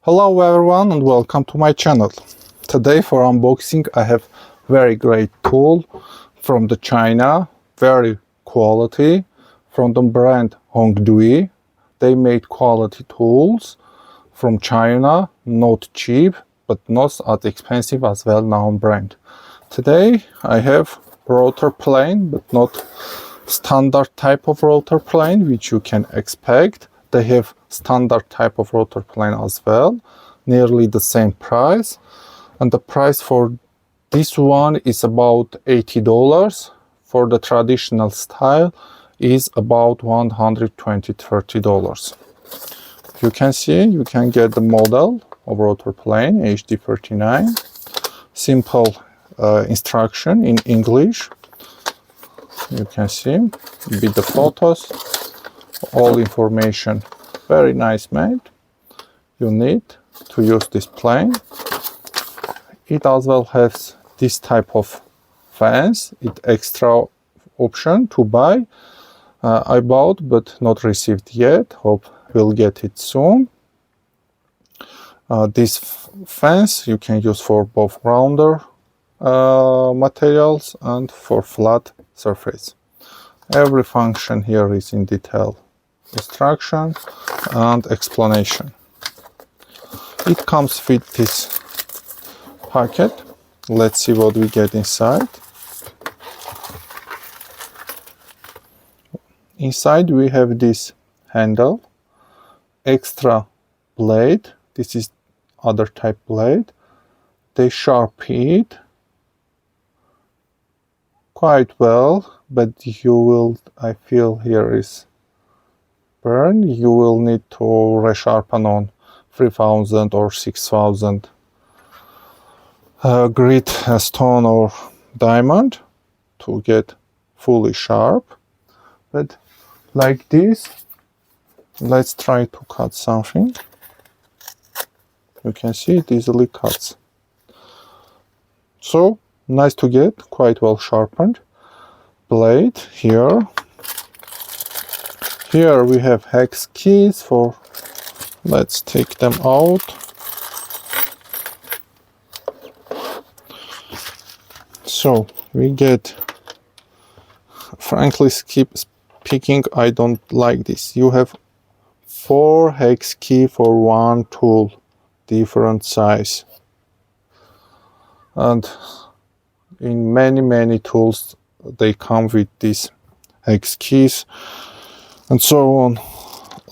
Hello everyone and welcome to my channel. Today for unboxing I have very great tool from the China, very quality, from the brand Hongdui. They made quality tools from China, not cheap but not as expensive as well-known brand. Today I have rotor plane, but not standard type of rotor plane which you can expect. They have standard type of rotor plane as well, nearly the same price, and the price for this one is about $80. For the traditional style is about $120–$130. You can see, you can get the model of rotor plane HD39, simple instruction in English. You can see with the photos, all information, very nice made. You need to use this plane. It as well has this type of fans. It extra option to buy. I bought but not received yet. Hope we'll get it soon. This fans you can use for both rounder materials and for flat surface. Every function here is in detail instruction and explanation. It comes with this packet. Let's see what we get inside. Inside we have this handle, extra blade. This is other type blade. They sharpen it quite well, but you will, I feel here is burn. You will need to resharpen on 3000 or 6000 grit stone or diamond to get fully sharp. But like this, let's try to cut something. You can see it easily cuts. So nice to get, quite well sharpened blade here. Here we have hex keys for, let's take them out. So we get, frankly speaking, I don't like this. You have 4 hex key for one tool, different size. And in many tools they come with these hex keys and so on.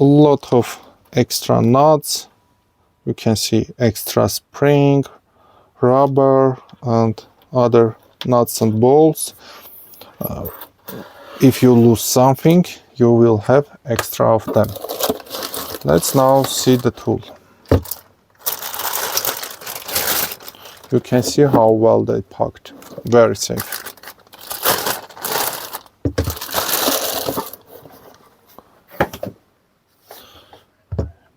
A lot of extra nuts. You can see extra spring, rubber and other nuts and bolts. If you lose something, you will have extra of them. Let's now see the tool. You can see how well they packed. Very safe.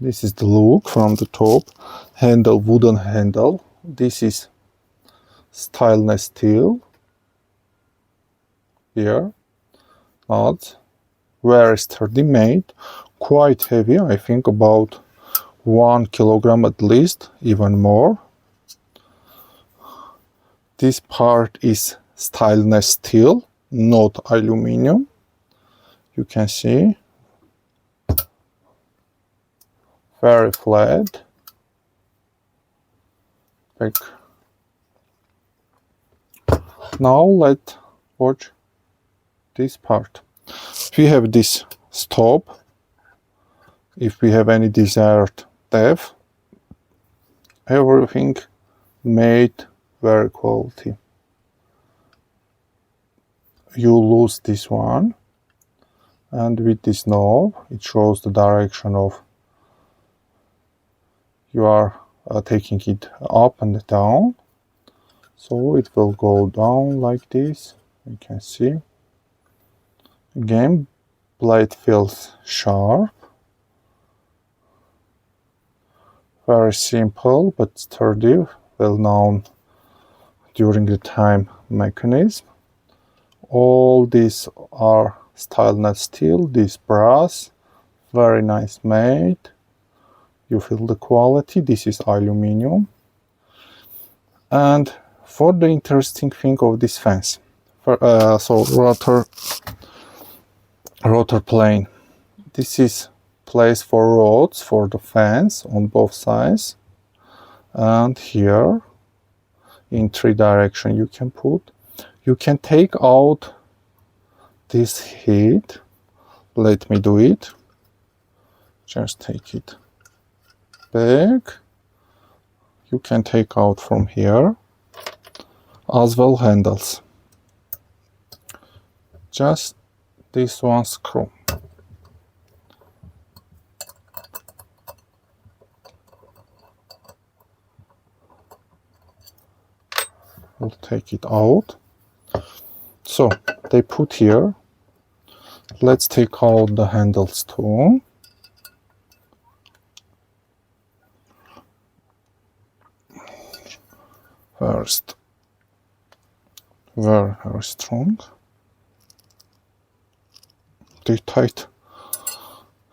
This is the look from the top. Handle, wooden handle. This is stainless steel. Here. Not very sturdy made. Quite heavy, I think about 1 kilogram at least, even more. This part is stainless steel, not aluminum. You can see. Very flat. Like. Now let's watch this part. We have this stop. If we have any desired depth, everything made very quality. You lose this one, and with this knob it shows the direction of you are taking it up and down, so it will go down like this. You can see. Again, blade feels sharp. Very simple but sturdy, well known during the time mechanism. All these are stainless steel, this brass, very nice made. You feel the quality. This is aluminum. And for the interesting thing of this fence, so rotor plane. This is place for rods for the fence on both sides, and here in 3 direction you can put. You can take out this heat. Let me do it. Just take it back. You can take out from here as well handles. Just this one screw. We'll take it out. So they put here. Let's take out the handles too. First, very strong. They tight,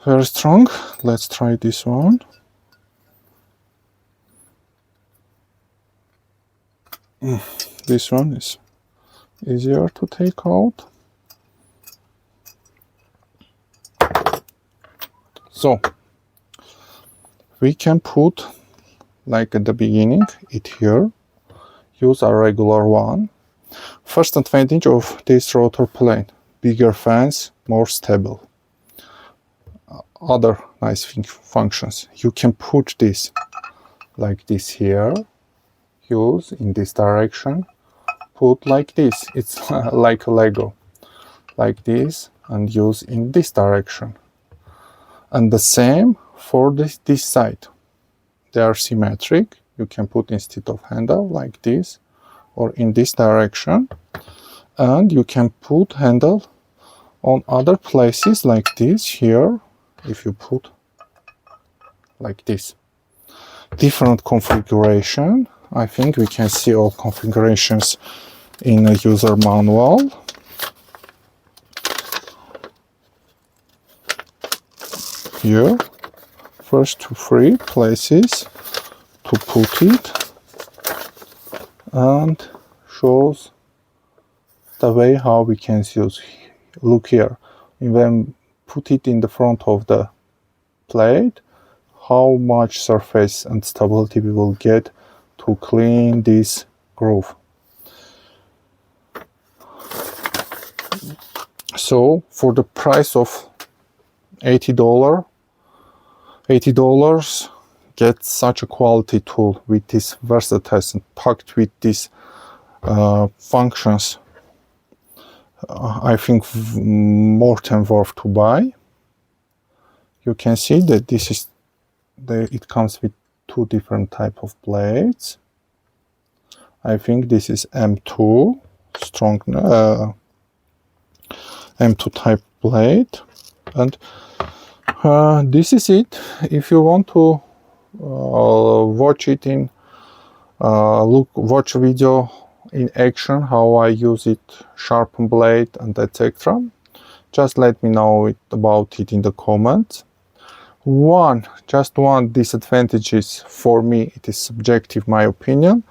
very strong. Let's try this one. This one is easier to take out. So we can put, like at the beginning, it here. Use a regular one. First advantage of this rotor plane: bigger fence, more stable. Other nice functions: you can put this like this here, use in this direction, put like this. It's like a Lego, like this, and use in this direction. And the same for this side. They are symmetric. You can put instead of handle like this, or in this direction, and you can put handle on other places like this here. If you put like this, different configuration. I think we can see all configurations in a user manual. Here, first 3 places to put it, and shows the way how we can use. Look here, when put it in the front of the plate, how much surface and stability we will get to clean this groove. So for the price of $80, get such a quality tool with this versatile and packed with these functions. I think more than worth to buy. You can see that this is it comes with 2 different type of blades. I think this is M2 strong M2 type blade, and this is it. If you want to watch it in watch video in action, how I use it, sharpen blade and etc., just let me know about it in the comments. Just one disadvantage is, for me, it is subjective, my opinion.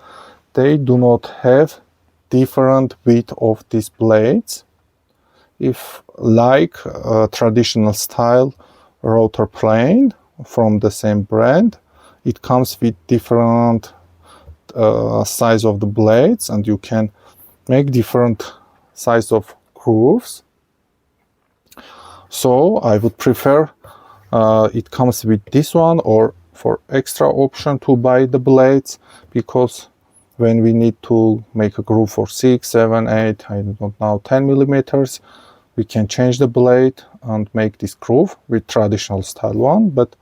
They do not have different width of these blades. If like traditional style rotor plane from the same brand, it comes with different size of the blades, and you can make different size of grooves. So I would prefer it comes with this one, or for extra option to buy the blades, because when we need to make a groove for 6, 7, 8, I don't know, 10 millimeters, we can change the blade and make this groove with traditional style one, but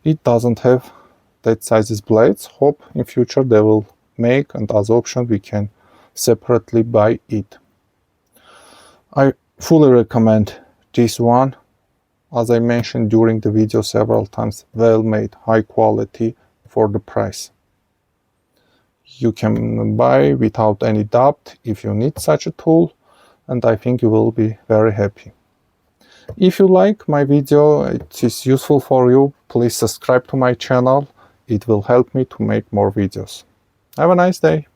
it doesn't have that sizes blades. Hope in future they will make, and as option we can separately buy it. I fully recommend this one. As I mentioned during the video several times, well made, high quality for the price. You can buy without any doubt if you need such a tool, and I think you will be very happy. If you like my video, it is useful for you, please subscribe to my channel. It will help me to make more videos. Have a nice day.